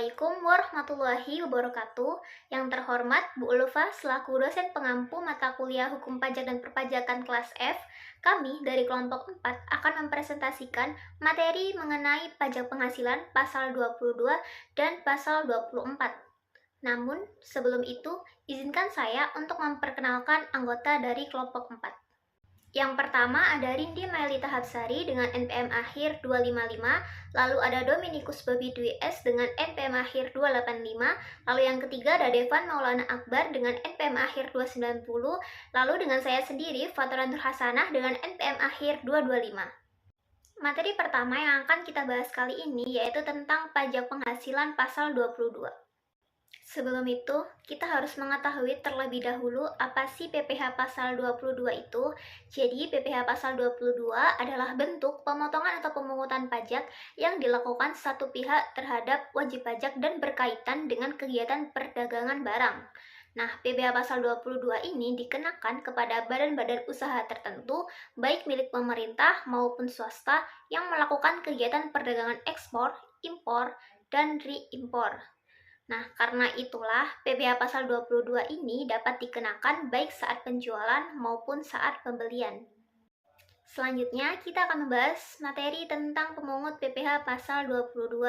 Assalamualaikum warahmatullahi wabarakatuh. Yang terhormat Bu Ulfa selaku dosen pengampu mata kuliah Hukum Pajak dan Perpajakan kelas F, kami dari kelompok 4 akan mempresentasikan materi mengenai pajak penghasilan pasal 22 dan pasal 24. Namun, sebelum itu, izinkan saya untuk memperkenalkan anggota dari kelompok 4. Yang pertama ada Rindi Maelita Hapsari dengan NPM akhir 255, lalu ada Dominikus Babi Dwi S dengan NPM akhir 285, lalu yang ketiga ada Devan Maulana Akbar dengan NPM akhir 290, lalu dengan saya sendiri Fatura Nur Hasanah dengan NPM akhir 225. Materi pertama yang akan kita bahas kali ini yaitu tentang pajak penghasilan pasal 22. Sebelum itu, kita harus mengetahui terlebih dahulu apa sih PPh pasal 22 itu. Jadi, PPh pasal 22 adalah bentuk pemotongan atau pemungutan pajak yang dilakukan satu pihak terhadap wajib pajak dan berkaitan dengan kegiatan perdagangan barang. Nah, PPh pasal 22 ini dikenakan kepada badan-badan usaha tertentu, baik milik pemerintah maupun swasta yang melakukan kegiatan perdagangan ekspor, impor, dan reimpor. Nah, karena itulah PPh pasal 22 ini dapat dikenakan baik saat penjualan maupun saat pembelian. Selanjutnya, kita akan membahas materi tentang pemungut PPh pasal 22.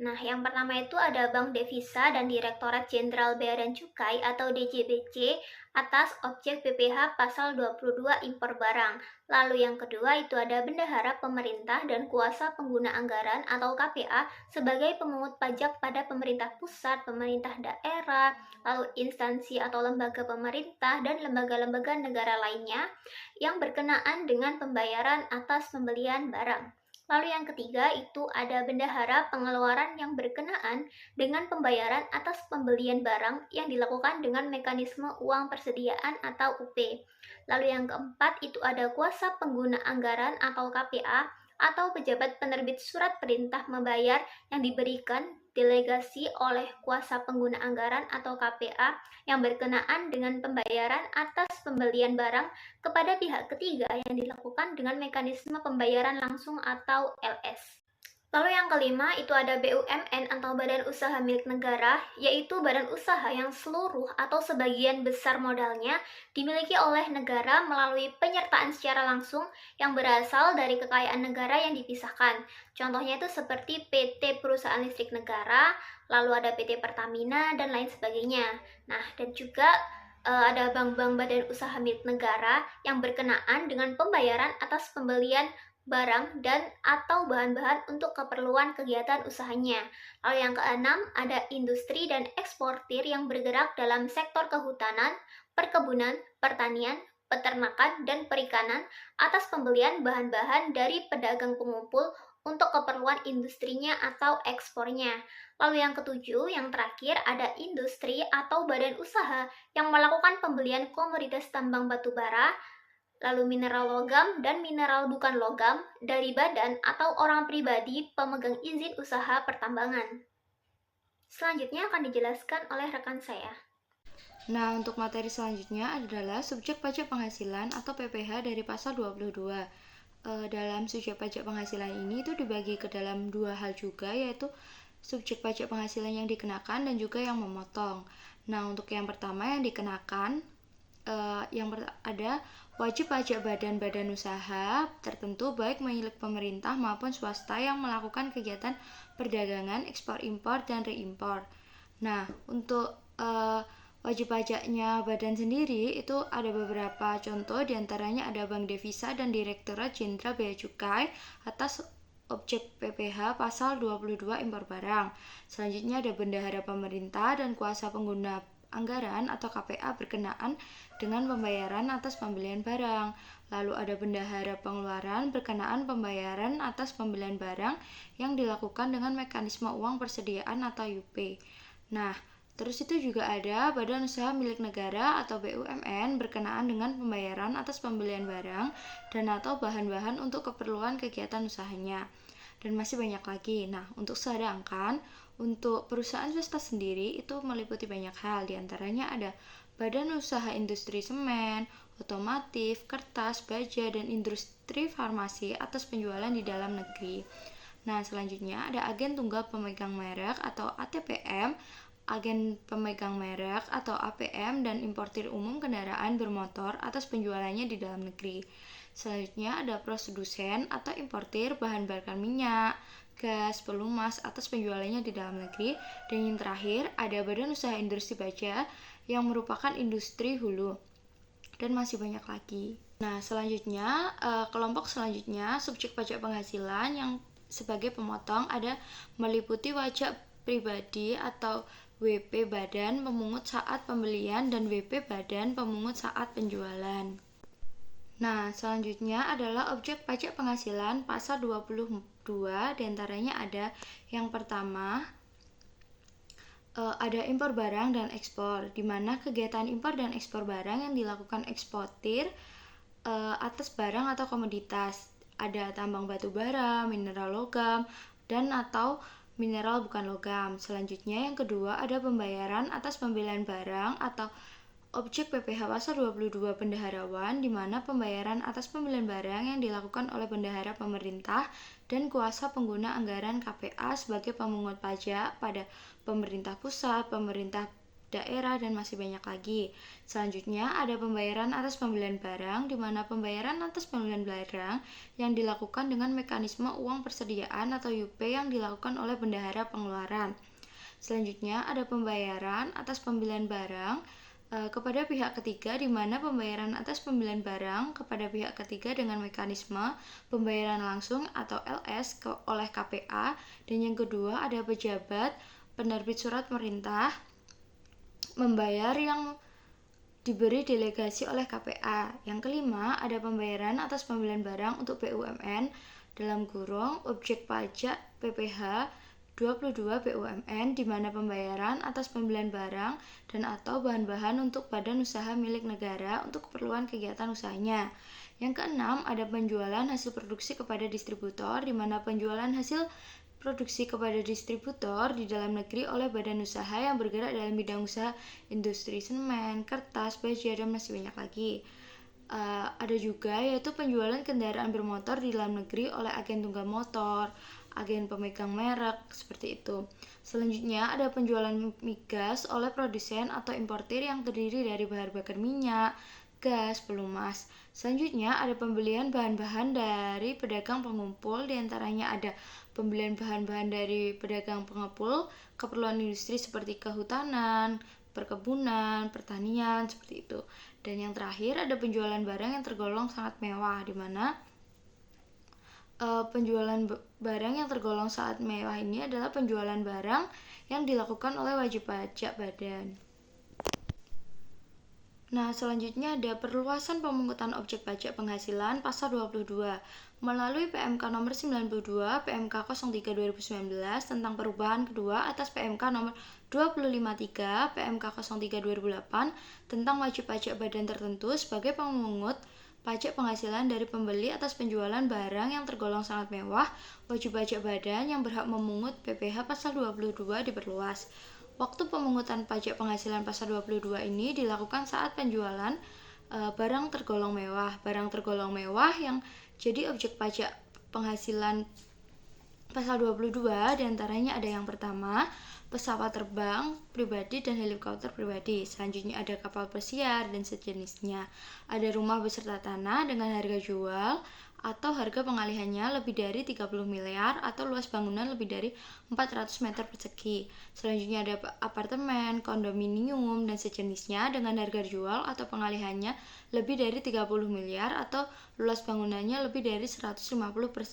Nah, yang pertama itu ada Bank Devisa dan Direktorat Jenderal Bea dan Cukai atau DJBC atas objek PPh pasal 22 impor barang. Lalu yang kedua itu ada Bendahara Pemerintah dan Kuasa Pengguna Anggaran atau KPA sebagai pemungut pajak pada pemerintah pusat, pemerintah daerah, lalu instansi atau lembaga pemerintah dan lembaga-lembaga negara lainnya yang berkenaan dengan pembayaran atas pembelian barang. Lalu yang ketiga itu ada bendahara pengeluaran yang berkenaan dengan pembayaran atas pembelian barang yang dilakukan dengan mekanisme uang persediaan atau UP. Lalu yang keempat itu ada kuasa pengguna anggaran atau KPA atau pejabat penerbit surat perintah membayar yang diberikan delegasi oleh kuasa pengguna anggaran atau KPA yang berkenaan dengan pembayaran atas pembelian barang kepada pihak ketiga yang dilakukan dengan mekanisme pembayaran langsung atau LS. Lalu yang kelima itu ada BUMN atau Badan Usaha Milik Negara, yaitu badan usaha yang seluruh atau sebagian besar modalnya dimiliki oleh negara melalui penyertaan secara langsung yang berasal dari kekayaan negara yang dipisahkan. Contohnya itu seperti PT Perusahaan Listrik Negara, lalu ada PT Pertamina, dan lain sebagainya. Nah, dan juga ada bank-bank badan usaha milik negara yang berkenaan dengan pembayaran atas pembelian barang dan atau bahan-bahan untuk keperluan kegiatan usahanya. Lalu yang keenam, ada industri dan eksportir yang bergerak dalam sektor kehutanan, perkebunan, pertanian, peternakan, dan perikanan atas pembelian bahan-bahan dari pedagang pengumpul untuk keperluan industrinya atau ekspornya. Lalu yang ketujuh, yang terakhir ada industri atau badan usaha yang melakukan pembelian komoditas tambang batu bara, lalu mineral logam dan mineral bukan logam dari badan atau orang pribadi pemegang izin usaha pertambangan. Selanjutnya akan dijelaskan oleh rekan saya. Nah, untuk materi selanjutnya adalah subjek pajak penghasilan atau PPh dari pasal 22. Dalam subjek pajak penghasilan ini itu dibagi ke dalam dua hal juga, yaitu subjek pajak penghasilan yang dikenakan dan juga yang memotong. Nah, untuk yang pertama yang dikenakan, ada wajib pajak badan-badan usaha tertentu baik milik pemerintah maupun swasta yang melakukan kegiatan perdagangan, ekspor impor dan reimpor. Nah, untuk wajib pajaknya badan sendiri itu ada beberapa contoh, diantaranya ada Bank Devisa dan Direktorat Jenderal Bea Cukai atas objek PPh pasal 22 impor barang. Selanjutnya ada Bendahara Pemerintah dan Kuasa Pengguna Anggaran atau KPA berkenaan dengan pembayaran atas pembelian barang. Lalu ada Bendahara Pengeluaran berkenaan pembayaran atas pembelian barang yang dilakukan dengan mekanisme uang persediaan atau UP. Nah, terus itu juga ada Badan Usaha Milik Negara atau BUMN berkenaan dengan pembayaran atas pembelian barang dan atau bahan-bahan untuk keperluan kegiatan usahanya. Dan masih banyak lagi. Nah, untuk perusahaan swasta sendiri itu meliputi banyak hal, diantaranya ada Badan Usaha Industri Semen, Otomotif, Kertas, Baja, dan Industri Farmasi atas penjualan di dalam negeri. Nah, selanjutnya ada agen tunggal pemegang merek atau ATPM, agen pemegang merek atau APM, dan importir umum kendaraan bermotor atas penjualannya di dalam negeri. Selanjutnya ada produsen atau importir bahan bakar minyak, gas, pelumas atas penjualannya di dalam negeri. Dan yang terakhir ada badan usaha industri baja yang merupakan industri hulu. Dan masih banyak lagi. Nah, selanjutnya kelompok selanjutnya subjek pajak penghasilan yang sebagai pemotong ada meliputi wajib pribadi atau WP badan pemungut saat pembelian dan WP badan pemungut saat penjualan. Nah, selanjutnya adalah objek pajak penghasilan pasal 22, diantaranya ada yang pertama ada impor barang dan ekspor, di mana kegiatan impor dan ekspor barang yang dilakukan eksportir atas barang atau komoditas. Ada tambang batu bara, mineral logam, dan atau mineral bukan logam. Selanjutnya yang kedua ada pembayaran atas pembelian barang atau objek PPh pasal 22 bendaharawan, di mana pembayaran atas pembelian barang yang dilakukan oleh bendahara pemerintah dan kuasa pengguna anggaran KPA sebagai pemungut pajak pada pemerintah pusat, pemerintah daerah, dan masih banyak lagi. Selanjutnya ada pembayaran atas pembelian barang, di mana pembayaran atas pembelian barang yang dilakukan dengan mekanisme uang persediaan atau UP yang dilakukan oleh bendahara pengeluaran. Selanjutnya ada pembayaran atas pembelian barang kepada pihak ketiga, di mana pembayaran atas pembelian barang kepada pihak ketiga dengan mekanisme pembayaran langsung atau LS oleh KPA. Dan yang kedua ada pejabat penerbit surat perintah membayar yang diberi delegasi oleh KPA. Yang kelima, ada pembayaran atas pembelian barang untuk BUMN dalam kurung objek pajak PPh 22 BUMN, di mana pembayaran atas pembelian barang dan atau bahan-bahan untuk badan usaha milik negara untuk keperluan kegiatan usahanya. Yang keenam, ada penjualan hasil produksi kepada distributor, di mana penjualan hasil produksi kepada distributor di dalam negeri oleh badan usaha yang bergerak dalam bidang usaha industri semen, kertas, baja, dan masih banyak lagi. Ada juga yaitu penjualan kendaraan bermotor di dalam negeri oleh agen tunggal motor, agen pemegang merek, seperti itu. Selanjutnya ada penjualan migas oleh produsen atau importir yang terdiri dari bahan bakar minyak, gas, pelumas. Selanjutnya ada pembelian bahan-bahan dari pedagang pengumpul, diantaranya ada pembelian bahan-bahan dari pedagang pengepul, keperluan industri seperti kehutanan, perkebunan, pertanian, seperti itu. Dan yang terakhir ada penjualan barang yang tergolong sangat mewah, di mana penjualan barang yang tergolong sangat mewah ini adalah penjualan barang yang dilakukan oleh wajib pajak badan. Nah, selanjutnya ada perluasan pemungutan objek pajak penghasilan pasal 22 melalui PMK nomor 92 PMK 03 2019 tentang perubahan kedua atas PMK nomor 253 PMK 03 2008 tentang wajib pajak badan tertentu sebagai pemungut pajak penghasilan dari pembeli atas penjualan barang yang tergolong sangat mewah. Wajib pajak badan yang berhak memungut PPh pasal 22 diperluas. Waktu pemungutan pajak penghasilan pasal 22 ini dilakukan saat penjualan barang tergolong mewah. Barang tergolong mewah yang jadi objek pajak penghasilan pasal 22 diantaranya ada yang pertama, pesawat terbang pribadi dan helikopter pribadi. Selanjutnya ada kapal pesiar dan sejenisnya. Ada rumah beserta tanah dengan harga jual atau harga pengalihannya lebih dari 30 miliar atau luas bangunan lebih dari 400 meter persegi. Selanjutnya ada apartemen, kondominium, dan sejenisnya dengan harga jual atau pengalihannya lebih dari 30 miliar atau luas bangunannya lebih dari 150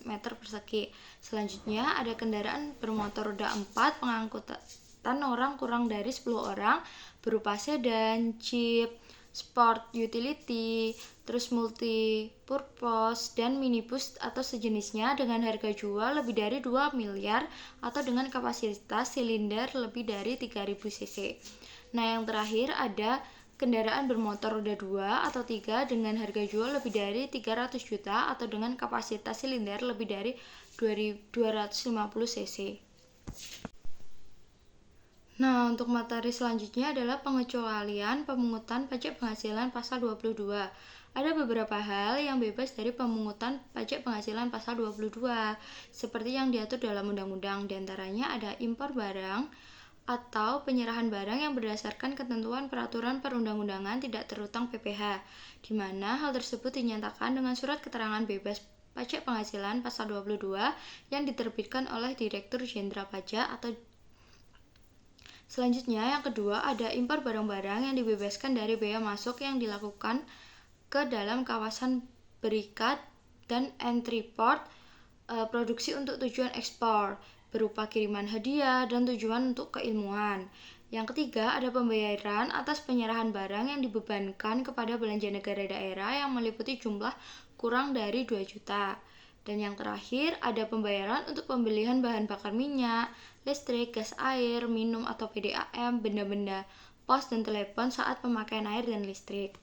meter persegi. Selanjutnya ada kendaraan bermotor roda 4 pengangkutan orang kurang dari 10 orang berupa sedan, jeep, sport utility, terus multi-purpose, dan minibus atau sejenisnya dengan harga jual lebih dari 2 miliar atau dengan kapasitas silinder lebih dari 3000 cc. Nah, yang terakhir ada kendaraan bermotor roda 2 atau 3 dengan harga jual lebih dari 300 juta atau dengan kapasitas silinder lebih dari 250 cc. Nah, untuk materi selanjutnya adalah pengecualian pemungutan pajak penghasilan pasal 22. Ada beberapa hal yang bebas dari pemungutan pajak penghasilan pasal 22, seperti yang diatur dalam undang-undang. Di antaranya ada impor barang atau penyerahan barang yang berdasarkan ketentuan peraturan perundang-undangan tidak terutang PPh, di mana hal tersebut dinyatakan dengan surat keterangan bebas pajak penghasilan pasal 22 yang diterbitkan oleh Direktur Jenderal Pajak atau. Selanjutnya, yang kedua ada impor barang-barang yang dibebaskan dari bea masuk yang dilakukan ke dalam kawasan berikat dan entry port produksi untuk tujuan ekspor berupa kiriman hadiah dan tujuan untuk keilmuan. Yang ketiga ada pembayaran atas penyerahan barang yang dibebankan kepada belanja negara daerah yang meliputi jumlah kurang dari 2 juta. Dan yang terakhir ada pembayaran untuk pembelian bahan bakar minyak, listrik, gas air, minum atau PDAM, benda-benda pos dan telepon saat pemakaian air dan listrik.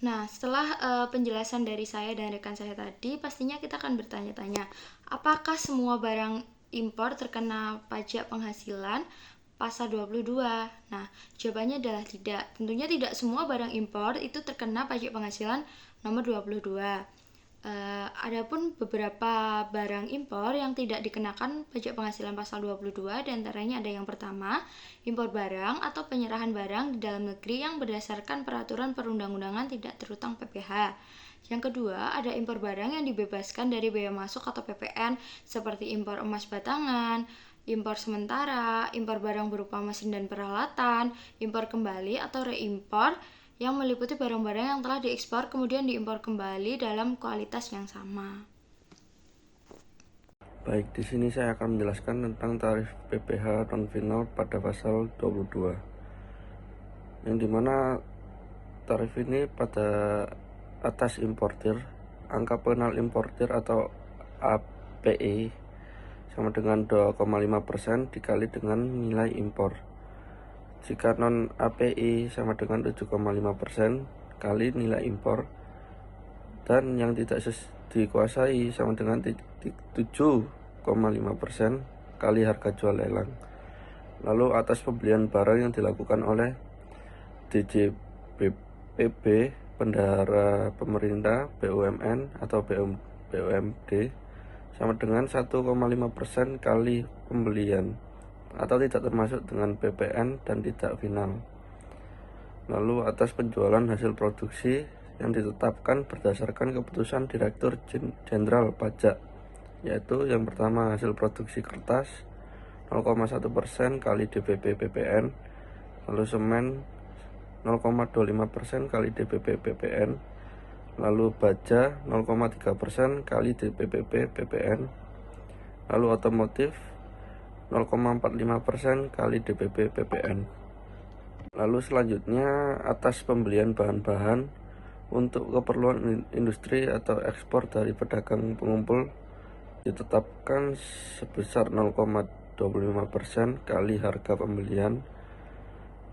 Nah, setelah penjelasan dari saya dan rekan saya tadi, pastinya kita akan bertanya-tanya, apakah semua barang impor terkena pajak penghasilan pasal 22? Nah, jawabannya adalah tidak. Tentunya tidak semua barang impor itu terkena pajak penghasilan nomor 22. Adapun beberapa barang impor yang tidak dikenakan pajak penghasilan pasal 22, diantaranya ada yang pertama, impor barang atau penyerahan barang di dalam negeri yang berdasarkan peraturan perundang-undangan tidak terutang PPh. Yang kedua, ada impor barang yang dibebaskan dari bea masuk atau PPN, seperti impor emas batangan, impor sementara, impor barang berupa mesin dan peralatan, impor kembali atau reimpor, yang meliputi barang-barang yang telah diekspor kemudian diimpor kembali dalam kualitas yang sama. Baik, di sini saya akan menjelaskan tentang tarif PPh non final pada pasal 22. Yang dimana tarif ini pada atas importir, angka pengenal importir atau API sama dengan 2,5% dikali dengan nilai impor. Jika non API sama dengan 7,5% kali nilai impor, dan yang tidak dikuasai sama dengan 7,5% kali harga jual lelang. Lalu atas pembelian barang yang dilakukan oleh DJPB, bendahara pemerintah, BUMN atau BUMD sama dengan 1,5% kali pembelian, atau tidak termasuk dengan PPN dan tidak final. Lalu atas penjualan hasil produksi yang ditetapkan berdasarkan keputusan Direktur Jenderal Pajak, yaitu yang pertama hasil produksi kertas 0,1% kali DBP PPN, lalu semen 0,25% kali DBP PPN, lalu baja 0,3% kali DBP PPN, lalu otomotif 0,45% kali DBP PPN. Lalu selanjutnya atas pembelian bahan-bahan untuk keperluan industri atau ekspor dari pedagang pengumpul ditetapkan sebesar 0,25% kali harga pembelian.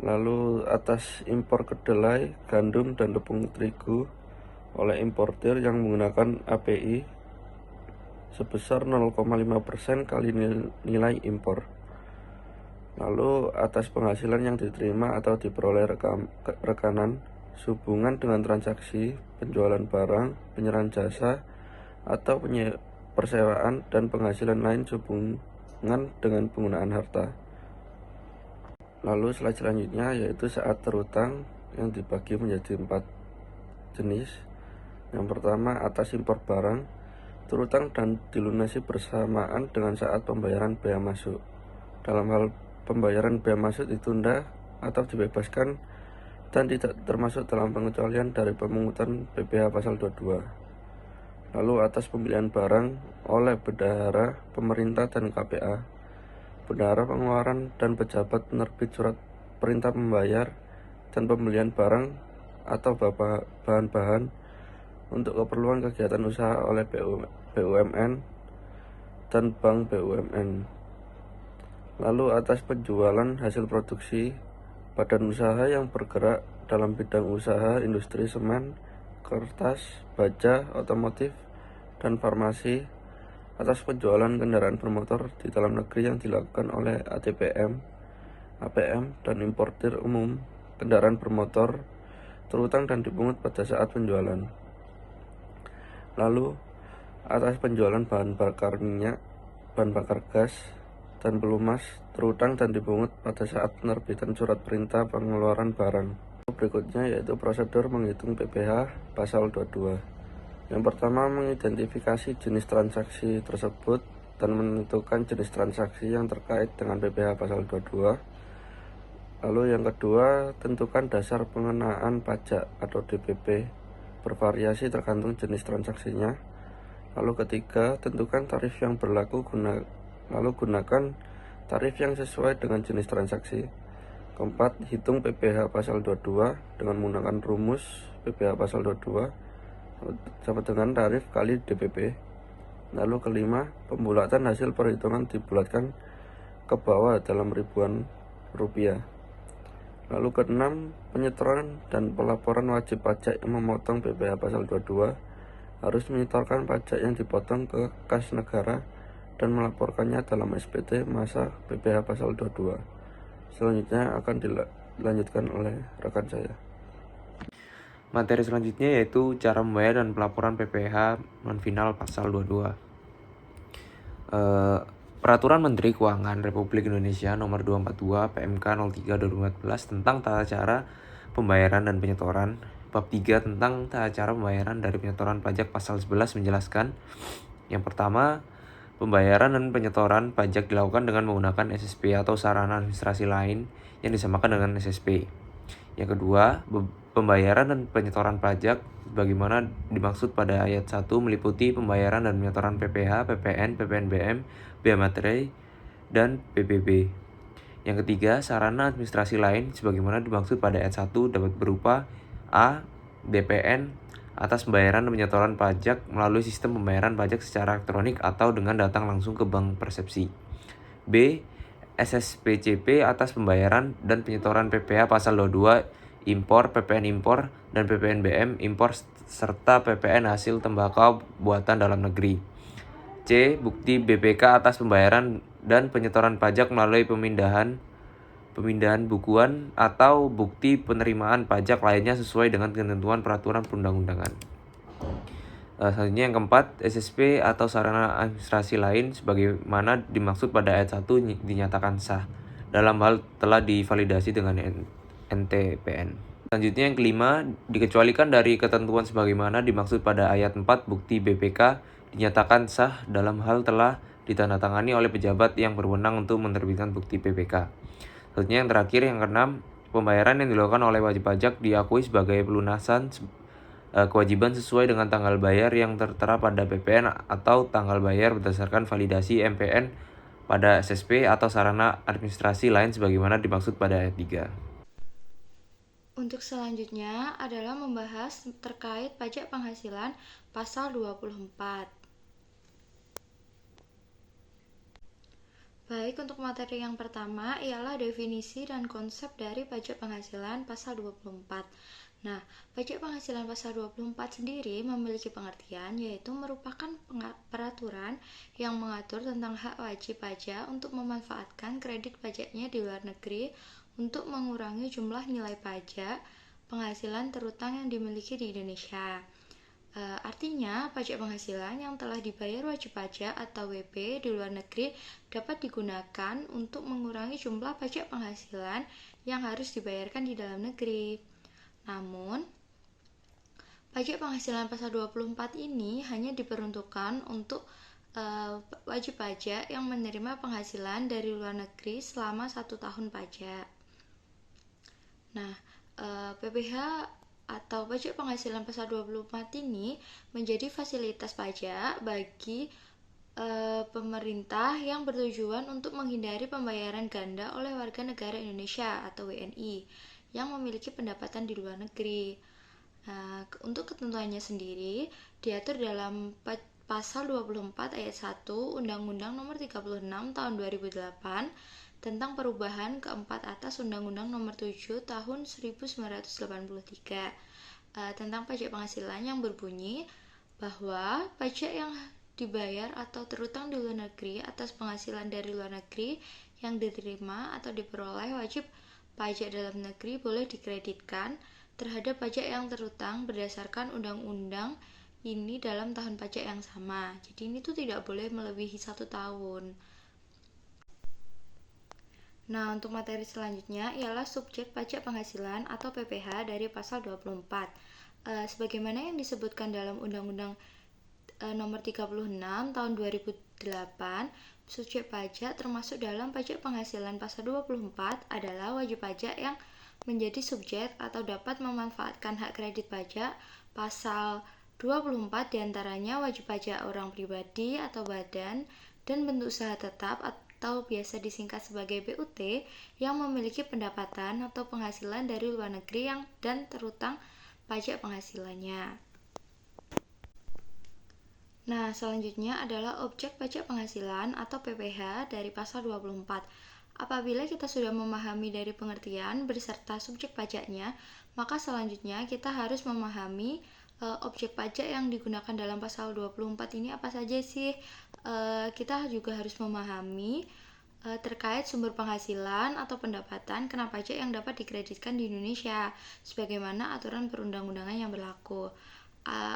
Lalu atas impor kedelai, gandum, dan tepung terigu oleh importir yang menggunakan API sebesar 0,5% kali nilai impor. Lalu atas penghasilan yang diterima atau diperoleh rekanan sehubungan dengan transaksi penjualan barang, penyerahan jasa, atau persewaan dan penghasilan lain sehubungan dengan penggunaan harta. Lalu slide selanjutnya yaitu saat terutang yang dibagi menjadi 4 jenis. Yang pertama atas impor barang, terutang dan dilunasi bersamaan dengan saat pembayaran bea masuk. Dalam hal pembayaran bea masuk ditunda atau dibebaskan dan tidak termasuk dalam pengecualian dari pemungutan PPh pasal 22. Lalu atas pembelian barang oleh bendahara pemerintah dan KPA, bendahara pengeluaran dan pejabat penerbit surat perintah membayar, dan pembelian barang atau bahan-bahan untuk keperluan kegiatan usaha oleh BUMN dan Bank BUMN. Lalu atas penjualan hasil produksi badan usaha yang bergerak dalam bidang usaha industri semen, kertas, baja, otomotif, dan farmasi, atas penjualan kendaraan bermotor di dalam negeri yang dilakukan oleh ATPM, APM, dan importir umum kendaraan bermotor terutang dan dipungut pada saat penjualan. Lalu, atas penjualan bahan bakar minyak, bahan bakar gas, dan pelumas, terutang dan dipungut pada saat penerbitan surat perintah pengeluaran barang. Berikutnya yaitu prosedur menghitung PPh pasal 22. Yang pertama, mengidentifikasi jenis transaksi tersebut dan menentukan jenis transaksi yang terkait dengan PPh pasal 22. Lalu yang kedua, tentukan dasar pengenaan pajak atau DPP bervariasi tergantung jenis transaksinya. Lalu ketiga, tentukan tarif yang berlaku lalu gunakan tarif yang sesuai dengan jenis transaksi. Keempat, hitung PPh pasal 22 dengan menggunakan rumus PPh pasal 22 sama dengan tarif kali DPP. Lalu kelima, pembulatan hasil perhitungan dibulatkan ke bawah dalam ribuan rupiah. Lalu keenam, penyetoran dan pelaporan wajib pajak yang memotong PPh pasal 22 harus menyetorkan pajak yang dipotong ke kas negara dan melaporkannya dalam SPT masa PPh pasal 22. Selanjutnya akan dilanjutkan oleh rekan saya. Materi selanjutnya yaitu cara membayar dan pelaporan PPh non-final pasal 22. Peraturan Menteri Keuangan Republik Indonesia Nomor 242 PMK 03/2014 tentang tata cara pembayaran dan penyetoran. Bab 3 tentang tata cara pembayaran dari penyetoran pajak pasal 11 menjelaskan, yang pertama, pembayaran dan penyetoran pajak dilakukan dengan menggunakan SSP atau sarana administrasi lain yang disamakan dengan SSP. Yang kedua, pembayaran dan penyetoran pajak bagaimana dimaksud pada ayat 1 meliputi pembayaran dan penyetoran PPh, PPN, PPNBM, bea materai, dan PBB. Yang ketiga, sarana administrasi lain sebagaimana dimaksud pada ayat 1 dapat berupa A. DPN atas pembayaran dan penyetoran pajak melalui sistem pembayaran pajak secara elektronik atau dengan datang langsung ke bank persepsi. B. SSPCP atas pembayaran dan penyetoran PPh pasal 22 impor, PPN impor, dan PPNBM impor serta PPN hasil tembakau buatan dalam negeri. C. Bukti BPK atas pembayaran dan penyetoran pajak melalui pemindahan bukuan atau bukti penerimaan pajak lainnya sesuai dengan ketentuan peraturan perundang-undangan. Selanjutnya yang keempat, SSP atau sarana administrasi lain sebagaimana dimaksud pada ayat 1 dinyatakan sah dalam hal telah divalidasi dengan NTPN. Selanjutnya yang kelima, dikecualikan dari ketentuan sebagaimana dimaksud pada ayat 4 bukti BPK dinyatakan sah dalam hal telah ditandatangani oleh pejabat yang berwenang untuk menerbitkan bukti BPK. Selanjutnya yang terakhir, yang keenam, pembayaran yang dilakukan oleh wajib pajak diakui sebagai pelunasan kewajiban sesuai dengan tanggal bayar yang tertera pada PPN atau tanggal bayar berdasarkan validasi MPN pada SSP atau sarana administrasi lain sebagaimana dimaksud pada ayat 3. Untuk selanjutnya adalah membahas terkait pajak penghasilan pasal 24. Baik, untuk materi yang pertama ialah definisi dan konsep dari pajak penghasilan pasal 24. Nah, pajak penghasilan pasal 24 sendiri memiliki pengertian yaitu merupakan peraturan yang mengatur tentang hak wajib pajak untuk memanfaatkan kredit pajaknya di luar negeri untuk mengurangi jumlah nilai pajak penghasilan terutang yang dimiliki di Indonesia. Artinya, pajak penghasilan yang telah dibayar wajib pajak atau WP di luar negeri dapat digunakan untuk mengurangi jumlah pajak penghasilan yang harus dibayarkan di dalam negeri. Namun, pajak penghasilan pasal 24 ini hanya diperuntukkan untuk wajib pajak yang menerima penghasilan dari luar negeri selama 1 tahun pajak. Nah, PPh atau pajak penghasilan pasal 24 ini menjadi fasilitas pajak bagi pemerintah yang bertujuan untuk menghindari pembayaran ganda oleh warga negara Indonesia atau WNI yang memiliki pendapatan di luar negeri. Nah, untuk ketentuannya sendiri diatur dalam pasal 24 ayat 1 Undang-Undang Nomor 36 Tahun 2008 tentang perubahan keempat atas Undang-Undang Nomor 7 Tahun 1983 tentang pajak penghasilan yang berbunyi bahwa pajak yang dibayar atau terutang di luar negeri atas penghasilan dari luar negeri yang diterima atau diperoleh wajib pajak dalam negeri boleh dikreditkan terhadap pajak yang terutang berdasarkan undang-undang ini dalam tahun pajak yang sama. Jadi ini tuh tidak boleh melebihi 1 tahun. Nah, untuk materi selanjutnya ialah subjek pajak penghasilan atau PPh dari pasal 24. Sebagaimana yang disebutkan dalam Undang-Undang Nomor 36 Tahun 2008, subjek pajak termasuk dalam pajak penghasilan pasal 24 adalah wajib pajak yang menjadi subjek atau dapat memanfaatkan hak kredit pajak. Pasal 24 diantaranya wajib pajak orang pribadi atau badan dan bentuk usaha tetap atau biasa disingkat sebagai BUT yang memiliki pendapatan atau penghasilan dari luar negeri dan terutang pajak penghasilannya. Nah, selanjutnya adalah objek pajak penghasilan atau PPh dari pasal 24. Apabila kita sudah memahami dari pengertian beserta subjek pajaknya, maka selanjutnya kita harus memahami objek pajak yang digunakan dalam pasal 24 ini apa saja sih. Kita juga harus memahami terkait sumber penghasilan atau pendapatan kena pajak yang dapat dikreditkan di Indonesia sebagaimana aturan perundang-undangan yang berlaku.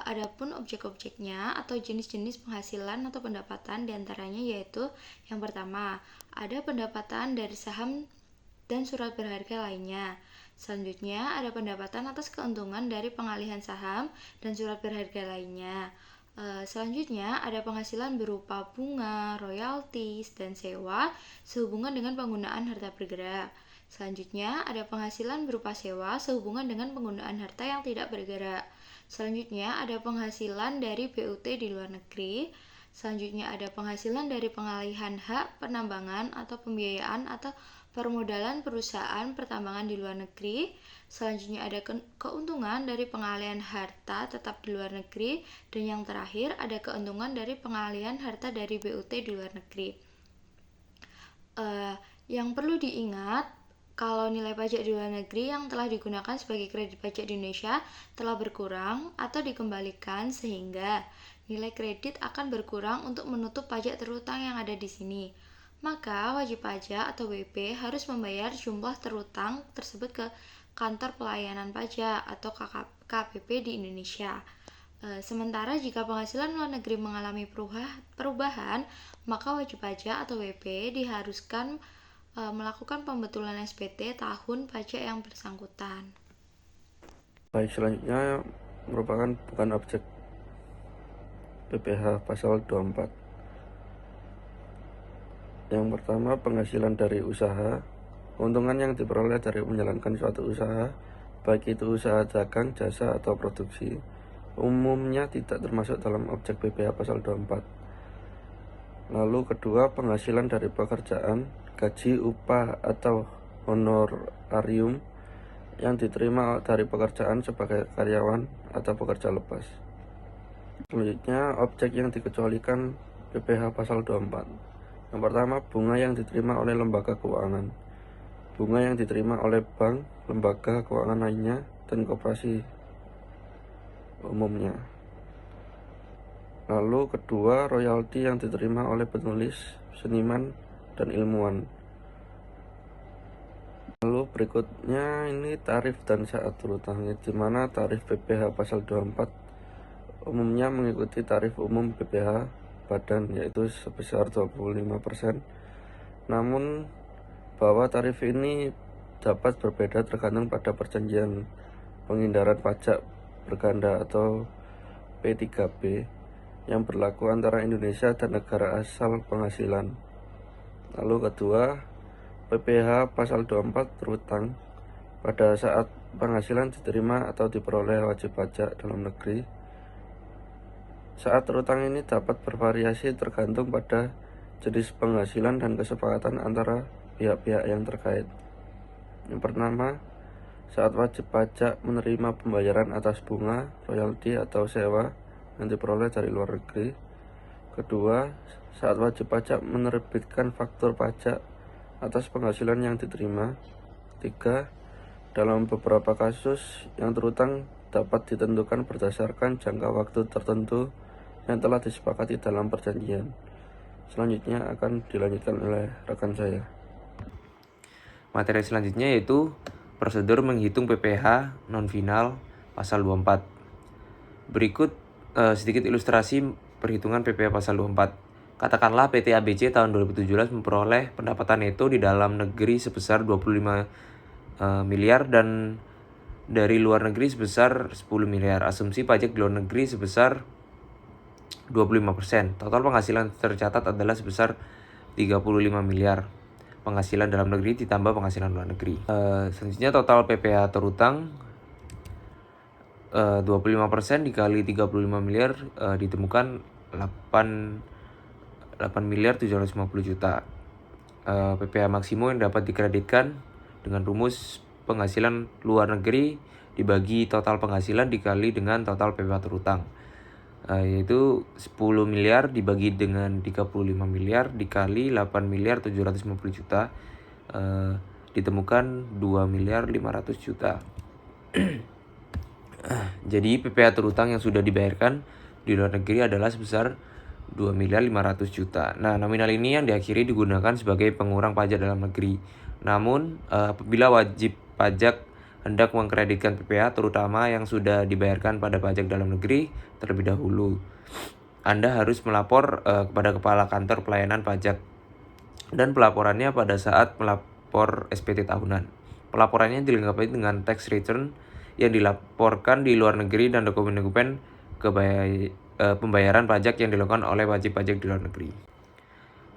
Adapun objek-objeknya atau jenis-jenis penghasilan atau pendapatan diantaranya yaitu yang pertama, ada pendapatan dari saham dan surat berharga lainnya. Selanjutnya, ada pendapatan atas keuntungan dari pengalihan saham dan surat berharga lainnya. Selanjutnya, ada penghasilan berupa bunga, royalties, dan sewa sehubungan dengan penggunaan harta bergerak. Selanjutnya, ada penghasilan berupa sewa sehubungan dengan penggunaan harta yang tidak bergerak. Selanjutnya, ada penghasilan dari BUT di luar negeri. Selanjutnya, ada penghasilan dari pengalihan hak penambangan atau pembiayaan atau permodalan perusahaan pertambangan di luar negeri. Selanjutnya ada keuntungan dari pengalihan harta tetap di luar negeri. Dan yang terakhir ada keuntungan dari pengalihan harta dari BUT di luar negeri. Yang perlu diingat, kalau nilai pajak di luar negeri yang telah digunakan sebagai kredit pajak di Indonesia telah berkurang atau dikembalikan sehingga nilai kredit akan berkurang untuk menutup pajak terutang yang ada di sini. Maka wajib pajak atau WP harus membayar jumlah terutang tersebut ke kantor pelayanan pajak atau KPP di Indonesia. Sementara jika penghasilan luar negeri mengalami perubahan, maka wajib pajak atau WP diharuskan melakukan pembetulan SPT tahun pajak yang bersangkutan. Baik, selanjutnya merupakan bukan objek PPh pasal 24. Yang pertama, penghasilan dari usaha. Keuntungan yang diperoleh dari menjalankan suatu usaha, baik itu usaha dagang, jasa, atau produksi, umumnya tidak termasuk dalam objek PPh pasal 24. Lalu kedua, penghasilan dari pekerjaan, gaji, upah, atau honorarium yang diterima dari pekerjaan sebagai karyawan atau pekerja lepas. Selanjutnya, objek yang dikecualikan PPh pasal 24. Yang pertama, bunga yang diterima oleh lembaga keuangan, bunga yang diterima oleh bank, lembaga keuangan lainnya, dan koperasi umumnya. Lalu kedua, royalti yang diterima oleh penulis, seniman, dan ilmuwan. Lalu berikutnya ini tarif dan saat terutang, di mana tarif PPh pasal 24 umumnya mengikuti tarif umum PPh badan yaitu sebesar 25%. Namun bahwa tarif ini dapat berbeda tergantung pada perjanjian penghindaran pajak berganda atau P3B yang berlaku antara Indonesia dan negara asal penghasilan. Lalu kedua, PPh pasal 24 terutang pada saat penghasilan diterima atau diperoleh wajib pajak dalam negeri. Saat terutang ini dapat bervariasi tergantung pada jenis penghasilan dan kesepakatan antara pihak-pihak yang terkait. Yang pertama, saat wajib pajak menerima pembayaran atas bunga, royalti, atau sewa yang diperoleh dari luar negeri. Kedua, saat wajib pajak menerbitkan faktur pajak atas penghasilan yang diterima. Tiga, dalam beberapa kasus yang terutang dapat ditentukan berdasarkan jangka waktu tertentu yang telah disepakati dalam perjanjian. Selanjutnya akan dilanjutkan oleh rekan saya. Materi selanjutnya yaitu Prosedur menghitung PPh non-final pasal 24. Berikut sedikit ilustrasi perhitungan PPh pasal 24. Katakanlah PT ABC tahun 2017 memperoleh pendapatan neto di dalam negeri sebesar 25 miliar dan dari luar negeri sebesar 10 miliar. Asumsi pajak di luar negeri sebesar 25%. Total penghasilan tercatat adalah sebesar 35 miliar. Penghasilan dalam negeri ditambah penghasilan luar negeri. Selanjutnya total PPh terutang 25% dikali 35 miliar ditemukan 8 miliar 750 juta. PPh maksimum yang dapat dikreditkan dengan rumus penghasilan luar negeri dibagi total penghasilan dikali dengan total PPh terutang. Yaitu 10 miliar dibagi dengan 35 miliar dikali 8 miliar 750 juta ditemukan 2 miliar 500 juta. Jadi PPh terutang yang sudah dibayarkan di luar negeri adalah sebesar 2 miliar 500 juta. Nah, nominal ini yang diakhiri digunakan sebagai pengurang pajak dalam negeri. Namun, apabila wajib pajak hendak mengkreditkan PPh terutama yang sudah dibayarkan pada pajak dalam negeri terlebih dahulu, Anda harus melapor kepada Kepala Kantor Pelayanan Pajak dan pelaporannya pada saat melapor SPT tahunan. Pelaporannya dilengkapi dengan tax return yang dilaporkan di luar negeri dan dokumen-dokumen pembayaran pajak yang dilakukan oleh wajib pajak di luar negeri.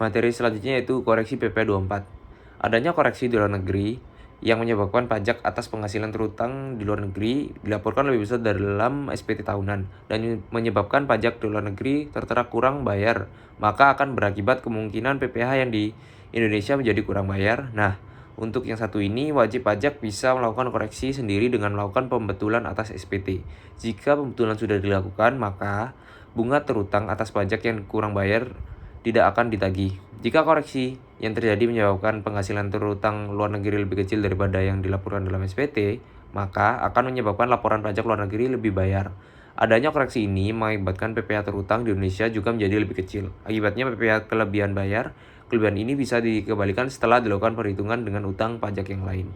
Materi selanjutnya yaitu koreksi PPh 24. Adanya koreksi di luar negeri yang menyebabkan pajak atas penghasilan terutang di luar negeri dilaporkan lebih besar dalam SPT tahunan dan menyebabkan pajak di luar negeri tertera kurang bayar, maka akan berakibat kemungkinan PPh yang di Indonesia menjadi kurang bayar. Nah, untuk yang satu ini, wajib pajak bisa melakukan koreksi sendiri dengan melakukan pembetulan atas SPT. Jika pembetulan sudah dilakukan, maka bunga terutang atas pajak yang kurang bayar tidak akan ditagih. Jika koreksi yang terjadi menyebabkan penghasilan terutang luar negeri lebih kecil daripada yang dilaporkan dalam SPT, maka akan menyebabkan laporan pajak luar negeri lebih bayar. Adanya koreksi ini mengakibatkan PPh terutang di Indonesia juga menjadi lebih kecil. Akibatnya PPh kelebihan bayar. Kelebihan ini bisa dikembalikan setelah dilakukan perhitungan dengan utang pajak yang lain.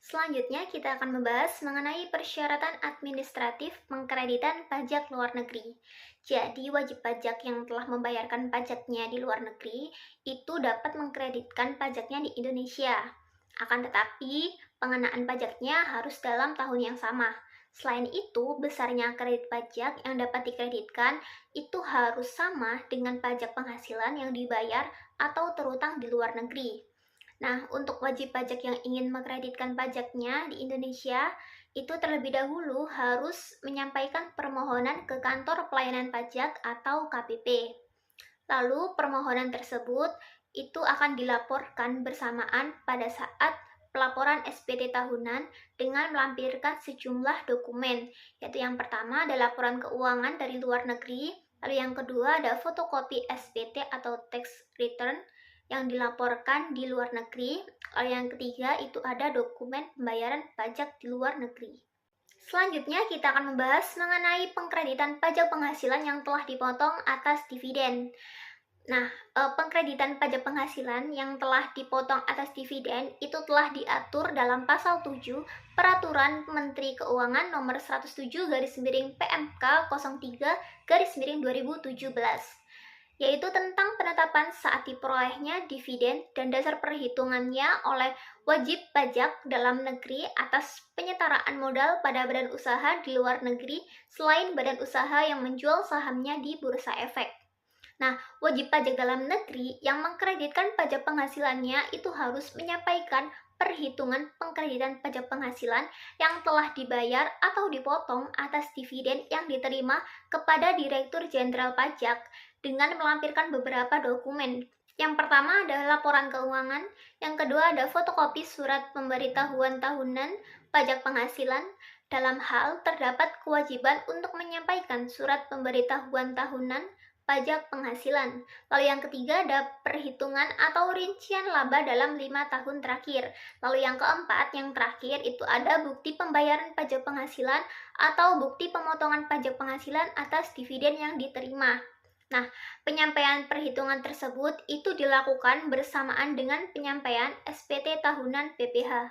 Selanjutnya kita akan membahas mengenai persyaratan administratif pengkreditan pajak luar negeri. Jadi wajib pajak yang telah membayarkan pajaknya di luar negeri itu dapat mengkreditkan pajaknya di Indonesia. Akan tetapi pengenaan pajaknya harus dalam tahun yang sama. Selain itu, besarnya kredit pajak yang dapat dikreditkan itu harus sama dengan pajak penghasilan yang dibayar atau terutang di luar negeri. Nah, untuk wajib pajak yang ingin mengkreditkan pajaknya di Indonesia, itu terlebih dahulu harus menyampaikan permohonan ke Kantor Pelayanan Pajak atau KPP. Lalu, permohonan tersebut itu akan dilaporkan bersamaan pada saat pelaporan SPT tahunan dengan melampirkan sejumlah dokumen, yaitu yang pertama ada laporan keuangan dari luar negeri, lalu yang kedua ada fotokopi SPT atau tax return yang dilaporkan di luar negeri, lalu yang ketiga itu ada dokumen pembayaran pajak di luar negeri. Selanjutnya kita akan membahas mengenai pengkreditan pajak penghasilan yang telah dipotong atas dividen. Nah, pengkreditan pajak penghasilan yang telah dipotong atas dividen itu telah diatur dalam pasal 7 Peraturan Menteri Keuangan nomor 107/PMK 03/2017, yaitu tentang penetapan saat diperolehnya dividen dan dasar perhitungannya oleh wajib pajak dalam negeri atas penyetaraan modal pada badan usaha di luar negeri selain badan usaha yang menjual sahamnya di Bursa Efek. Nah, wajib pajak dalam negeri yang mengkreditkan pajak penghasilannya itu harus menyampaikan perhitungan pengkreditan pajak penghasilan yang telah dibayar atau dipotong atas dividen yang diterima kepada Direktur Jenderal Pajak dengan melampirkan beberapa dokumen. Yang pertama adalah laporan keuangan, yang kedua ada fotokopi surat pemberitahuan tahunan pajak penghasilan. Dalam hal terdapat kewajiban untuk menyampaikan surat pemberitahuan tahunan pajak penghasilan. Lalu yang ketiga ada perhitungan atau rincian laba dalam 5 tahun terakhir. Lalu yang keempat, yang terakhir itu ada bukti pembayaran pajak penghasilan atau bukti pemotongan pajak penghasilan atas dividen yang diterima. Nah, penyampaian perhitungan tersebut itu dilakukan bersamaan dengan penyampaian SPT tahunan PPh.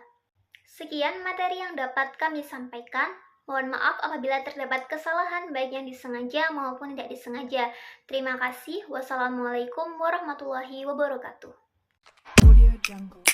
Sekian materi yang dapat kami sampaikan. Mohon maaf apabila terdapat kesalahan baik yang disengaja maupun tidak disengaja. Terima kasih. Wassalamualaikum warahmatullahi wabarakatuh. Audio Jungle.